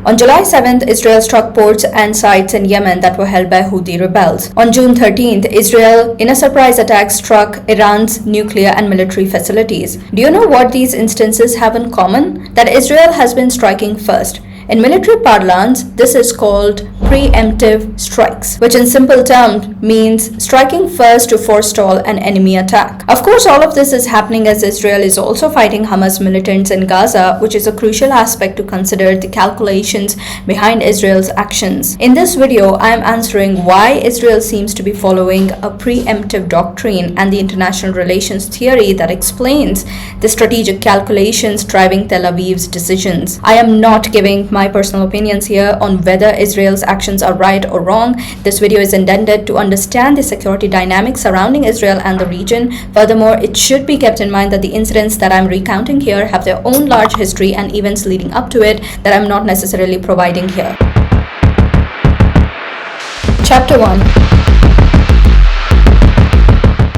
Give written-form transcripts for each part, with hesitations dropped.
On July 7th, Israel struck ports and sites in Yemen that were held by Houthi rebels. On June 13th, Israel, in a surprise attack, struck Iran's nuclear and military facilities. Do you know what these instances have in common? That Israel has been striking first. In military parlance, this is called preemptive strikes, which in simple terms means striking first to forestall an enemy attack. Of course, all of this is happening as Israel is also fighting Hamas militants in Gaza, which is a crucial aspect to consider the calculations behind Israel's actions. In this video, I am answering why Israel seems to be following a preemptive doctrine and the international relations theory that explains the strategic calculations driving Tel Aviv's decisions. I am not giving my personal opinions here on whether Israel's actions are right or wrong. This video is intended to understand the security dynamics surrounding Israel and the region. Furthermore, it should be kept in mind that the incidents that I'm recounting here have their own large history and events leading up to it that I'm not necessarily providing here. Chapter 1.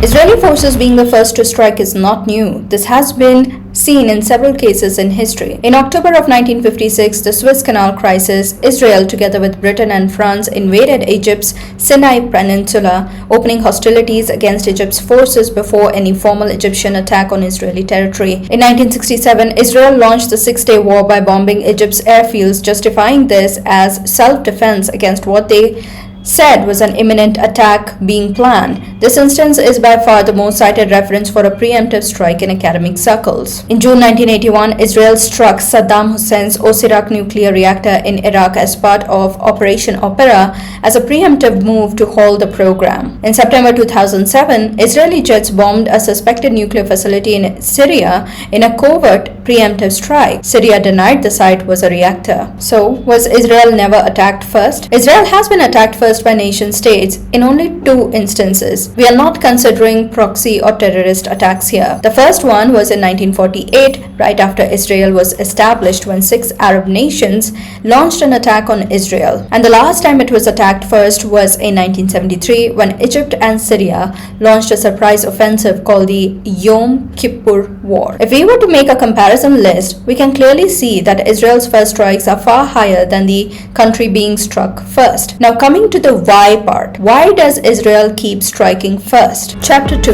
Israeli forces being the first to strike is not new. This has been seen in several cases in history. In October of 1956, the Suez Canal crisis, Israel, together with Britain and France, invaded Egypt's Sinai Peninsula, opening hostilities against Egypt's forces before any formal Egyptian attack on Israeli territory. In 1967, Israel launched the Six-Day War by bombing Egypt's airfields, justifying this as self-defense against what they said was an imminent attack being planned. This instance is by far the most cited reference for a preemptive strike in academic circles. In June 1981, Israel struck Saddam Hussein's Osirak nuclear reactor in Iraq as part of Operation Opera as a preemptive move to halt the program. In September 2007, Israeli jets bombed a suspected nuclear facility in Syria in a covert preemptive strike. Syria denied the site was a reactor. So, was Israel never attacked first? Israel has been attacked first by nation states in only two instances. We are not considering proxy or terrorist attacks here. The first one was in 1948, right after Israel was established, when 6 Arab nations launched an attack on Israel. And the last time it was attacked first was in 1973, when Egypt and Syria launched a surprise offensive called the Yom Kippur War. If we were to make a comparison list, we can clearly see that Israel's first strikes are far higher than the country being struck first. Now, coming to the why part. Why does Israel keep striking first? Chapter 2.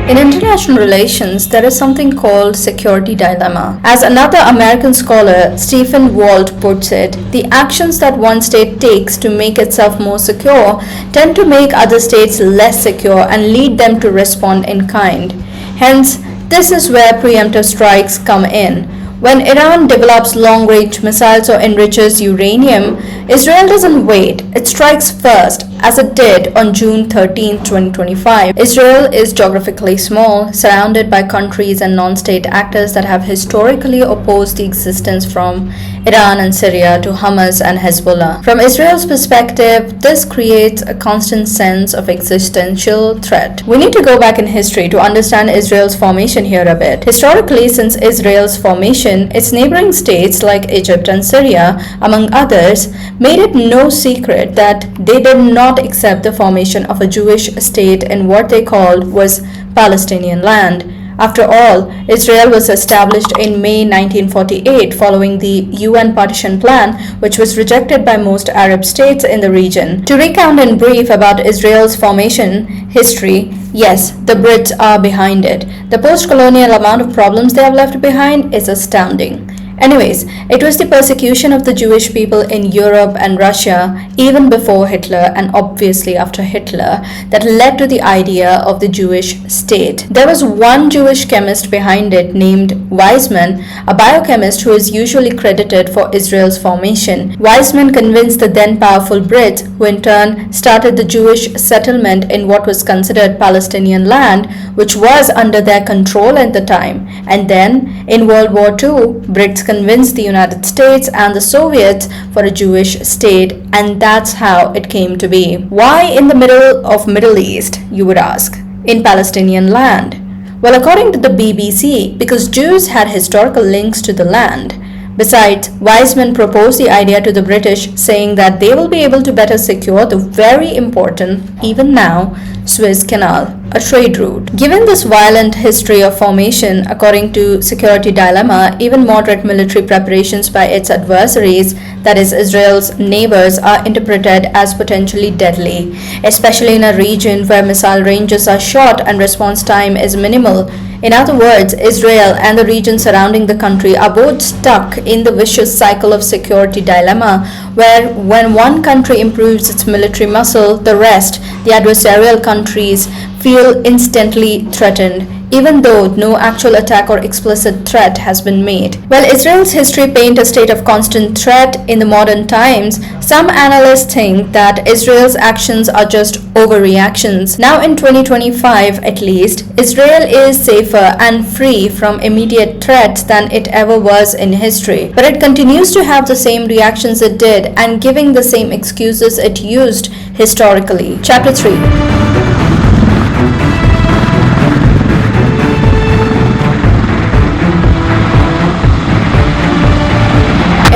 In international relations, there is something called security dilemma. As another American scholar, Stephen Walt, puts it, the actions that one state takes to make itself more secure tend to make other states less secure and lead them to respond in kind. Hence, this is where preemptive strikes come in. When Iran develops long-range missiles or enriches uranium, Israel doesn't wait. It strikes first, as it did on June 13, 2025. Israel is geographically small, surrounded by countries and non-state actors that have historically opposed the existence from Iran and Syria to Hamas and Hezbollah. From Israel's perspective, this creates a constant sense of existential threat. We need to go back in history to understand Israel's formation here a bit. Historically, since Israel's formation, its neighboring states like Egypt and Syria, among others, made it no secret that they did not accept the formation of a Jewish state in what they called was Palestinian land. After all, Israel was established in May 1948 following the UN partition plan, which was rejected by most Arab states in the region. To recount in brief about Israel's formation history, yes, the Brits are behind it. The post-colonial amount of problems they have left behind is astounding. Anyways, it was the persecution of the Jewish people in Europe and Russia, even before Hitler and obviously after Hitler, that led to the idea of the Jewish state. There was one Jewish chemist behind it named Weizmann, a biochemist who is usually credited for Israel's formation. Weizmann convinced the then powerful Brits, who in turn started the Jewish settlement in what was considered Palestinian land, which was under their control at the time. And then, in World War II, Brits convinced the United States and the Soviets for a Jewish state, and that's how it came to be. Why in the middle of Middle East, you would ask, in Palestinian land? Well, according to the BBC, because Jews had historical links to the land. Besides, wise men proposed the idea to the British, saying that they will be able to better secure the very important, even now, Suez Canal, a trade route. Given this violent history of formation, according to Security Dilemma, even moderate military preparations by its adversaries, that is Israel's neighbors, are interpreted as potentially deadly, especially in a region where missile ranges are short and response time is minimal. In other words, Israel and the region surrounding the country are both stuck in the vicious cycle of security dilemma, where when one country improves its military muscle, the rest, the adversarial countries, feel instantly threatened, even though no actual attack or explicit threat has been made. While Israel's history paints a state of constant threat in the modern times, some analysts think that Israel's actions are just overreactions. Now in 2025 at least, Israel is safer and free from immediate threats than it ever was in history. But it continues to have the same reactions it did and giving the same excuses it used historically. Chapter 3.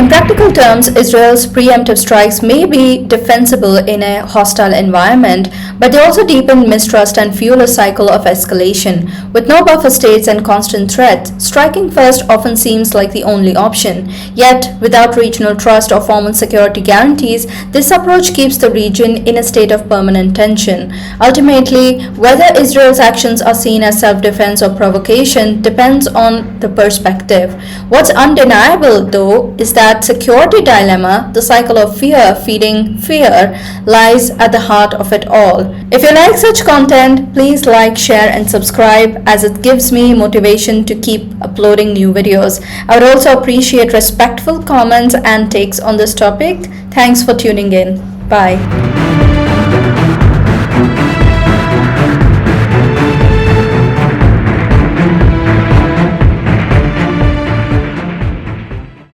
In practical terms, Israel's preemptive strikes may be defensible in a hostile environment, but they also deepen mistrust and fuel a cycle of escalation. With no buffer states and constant threats, striking first often seems like the only option. Yet, without regional trust or formal security guarantees, this approach keeps the region in a state of permanent tension. Ultimately, whether Israel's actions are seen as self-defense or provocation depends on the perspective. What's undeniable, though, is that security dilemma, the cycle of fear feeding fear, lies at the heart of it all. If you like such content, please like, share and subscribe, as it gives me motivation to keep uploading new videos. I would also appreciate respectful comments and takes on this topic. Thanks for tuning in. Bye.